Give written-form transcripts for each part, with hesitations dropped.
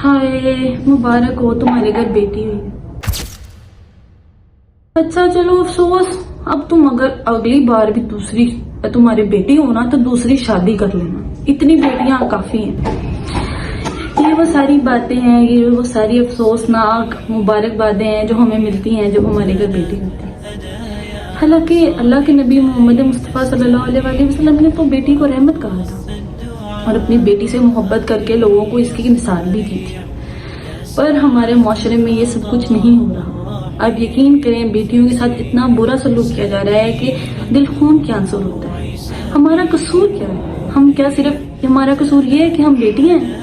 हाय मुबारक हो, तुम्हारे घर बेटी हुई। अच्छा चलो अफसोस, अब तुम अगर अगली बार भी दूसरी तुम्हारी बेटी हो ना तो दूसरी शादी कर लेना, इतनी बेटियां काफी हैं। ये वो सारी बातें हैं, ये वो सारी अफसोसनाक मुबारकबादें हैं जो हमें मिलती हैं जब हमारे घर बेटी होती है। हालांकि अल्लाह के नबी मोहम्मद मुस्तफ़ा सल्लल्लाहु अलैहि वसल्लम ने तो बेटी को रहमत कहा था और अपनी बेटी से मोहब्बत करके लोगों को इसकी मिसाल भी दी थी। पर हमारे माशरे में ये सब कुछ नहीं हो रहा। अब यकीन करें, बेटियों के साथ इतना बुरा सलूक किया जा रहा है कि दिल खून के आंसू होता है। हमारा कसूर क्या है? हम क्या सिर्फ हमारा कसूर ये है कि हम बेटियां हैं?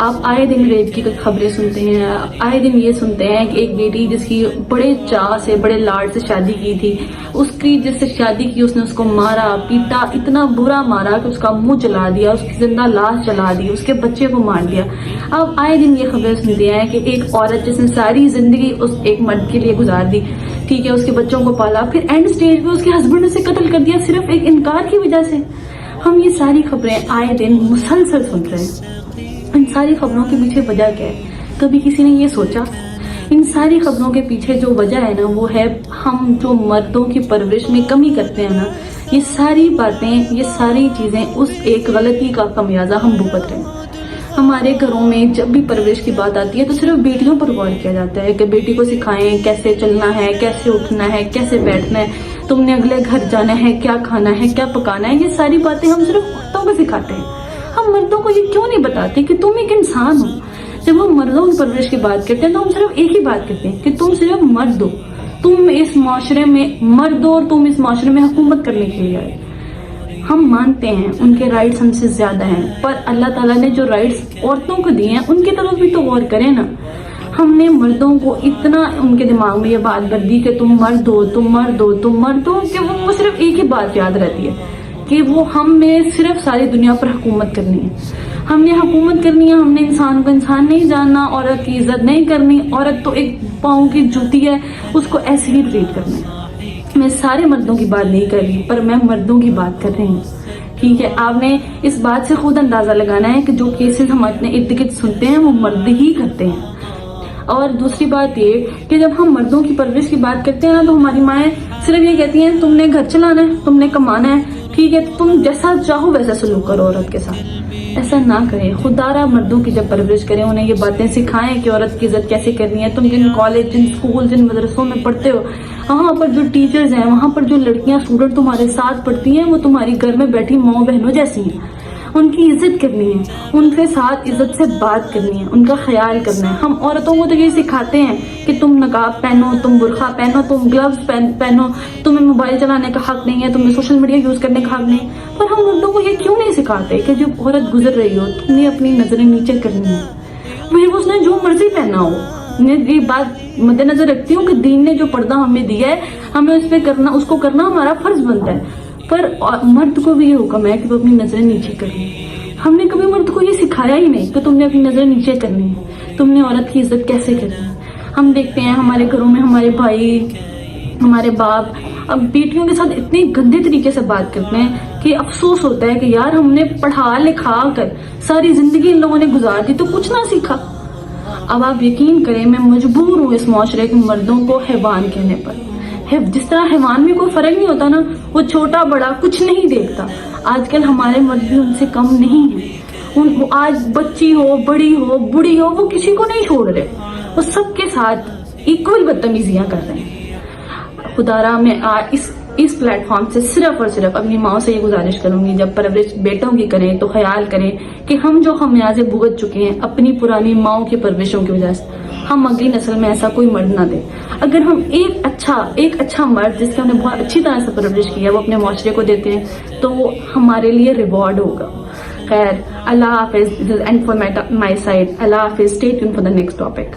आप आए दिन रेप की खबरें सुनते हैं, आए दिन ये सुनते हैं कि एक बेटी जिसकी बड़े चाह से बड़े लाड से शादी की थी, उसकी जिससे शादी की उसने उसको मारा पीटा, इतना बुरा मारा कि उसका मुंह जला दिया, उसकी जिंदा लाश जला दी, उसके बच्चे को मार दिया। अब आए दिन ये खबरें सुनते हैं कि एक औरत जिसने सारी जिंदगी उस एक मर्द के लिए गुजार दी, ठीक है, उसके बच्चों को पाला, फिर एंड स्टेज पे उसके हस्बैंड ने उसे कत्ल कर दिया सिर्फ एक इनकार की वजह से। हम ये सारी खबरें आए दिन मुसलसल सुन रहे हैं। इन सारी खबरों के पीछे वजह क्या है? कभी किसी ने ये सोचा? इन सारी खबरों के पीछे जो वजह है ना, वो है हम जो मर्दों की परवरिश में कमी करते हैं ना, ये सारी बातें, ये सारी चीजें उस एक गलती का खमियाजा हम भुगत रहे हैं। हमारे घरों में जब भी परवरिश की बात आती है तो सिर्फ बेटियों पर गौर किया जाता है कि बेटी को सिखाएं कैसे चलना है, कैसे उठना है, कैसे बैठना है, तुमने अगले घर जाना है, क्या खाना है, क्या पकाना है। ये सारी बातें हम सिर्फ औरतों को सिखाते हैं। हम मर्दों को ये क्यों नहीं बताते कि तुम एक इंसान हो? जब हम मर्दों की परवरिश की बात करते हैं तो हम सिर्फ एक ही बात करते हैं कि तुम सिर्फ मर्द हो, तुम इस माशरे में मर्द हो और तुम इस माशरे में हुकूमत करने के लिए आए। हम मानते हैं उनके राइट्स हमसे ज्यादा हैं, पर अल्लाह ताला ने जो राइट्स औरतों को दिए हैं उनकी तरफ भी तो गौर करें ना। हमने मर्दों को इतना उनके दिमाग में ये बात भर दी कि तुम मर्द हो, तुम मर्द हो, तुम मर्द हो, कि वो सिर्फ एक ही बात याद रहती है कि वो हमने सिर्फ सारी दुनिया पर हुकूमत करनी है। हमने हुकूमत करनी है, हमने इंसान को इंसान नहीं जानना, औरत की इज्जत नहीं करनी, औरत तो एक पाँव की जूती है, उसको ऐसे ही ट्रीट करना है। मैं सारे मर्दों की बात नहीं कर रही, पर मैं मर्दों की बात कर रही हूँ, ठीक है। आपने इस बात से खुद अंदाजा लगाना है कि जो केसेस हम अपने इर्द गिर्द सुनते हैं वो मर्द ही करते हैं। और दूसरी बात ये कि जब हम मर्दों की परवरिश की बात करते हैं ना, तो हमारी माएँ सिर्फ ये कहती हैं तुमने घर चलाना है, तुमने कमाना है, ठीक है, तो तुम जैसा चाहो वैसा सलूक करो औरत के साथ। ऐसा ना करें। खुदारा मर्दों की जब परवरिश करें, उन्हें ये बातें सिखाएं कि औरत की इज्जत कैसे करनी है। तुम जिन कॉलेज, जिन स्कूल, जिन मदरसों में पढ़ते हो, वहाँ पर जो टीचर्स हैं, वहाँ पर जो लड़कियां स्टूडेंट तुम्हारे साथ पढ़ती हैं, वो तुम्हारी घर में बैठी माँ बहनों जैसी हैं। उनकी इज्जत करनी है, उनके साथ इज्जत से बात करनी है, उनका ख्याल करना है। हम औरतों को तो ये सिखाते हैं कि तुम नकाब पहनो, तुम बुर्खा पहनो, तुम ग्लव्स पहनो, तुम्हें मोबाइल चलाने का हक नहीं है, तुम्हें सोशल मीडिया यूज करने का हक नहीं। पर हम मर्दों को ये क्यों नहीं सिखाते कि जब औरत गुजर रही हो तुमने अपनी नजरें नीचे करनी है, वही उसने जो मर्जी पहना हो। मैं ये बात मद्देनजर रखती हूँ कि दीन ने जो पर्दा हमें दिया है, हमें उस पर करना, उसको करना हमारा फर्ज बनता है। पर मर्द को भी ये हुक्म है कि वो अपनी नजरें नीचे करनी है। हमने कभी मर्द को ये सिखाया ही नहीं कि तुमने अपनी नजरें नीचे करनी है, तुमने औरत की इज्जत कैसे करनी है। हम देखते हैं हमारे घरों में हमारे भाई, हमारे बाप अब बेटियों के साथ इतने गंदे तरीके से बात करते हैं कि अफसोस होता है कि यार हमने पढ़ा लिखा कर सारी जिंदगी इन लोगों ने गुजार दी तो कुछ ना सीखा। अब आप यकीन करें, मैं मजबूर हूँ इस माशरे के मर्दों को हैवान कहने पर। जिस तरह हैवान में कोई फर्क नहीं होता ना, वो छोटा बड़ा कुछ नहीं देखता, आजकल हमारे मर्द भी उनसे कम नहीं है। आज बच्ची हो, बड़ी हो, बूढ़ी हो, वो किसी को नहीं छोड़ रहे, वो सबके साथ इक्वल बदतमीजियां कर रहे हैं। खुदारा मैं इस प्लेटफॉर्म से सिर्फ और सिर्फ अपनी माओ से ये गुजारिश करूंगी, जब परवरिश बेटों की करें तो ख्याल करें कि हम जो खमियाजे भुगत चुके हैं अपनी पुरानी माओ की परवरिशों की वजह से, हम अगली नस्ल में ऐसा कोई मर्द ना दे। अगर हम एक अच्छा मर्द जिसके हमने बहुत अच्छी तरह से परवरिश की है वो अपने माशरे को देते हैं तो वो हमारे लिए रिवॉर्ड होगा। खैर, अल्लाह हाफिज, एंड फॉर माई साइड, अल्लाह हाफिज, stay tuned for the next topic.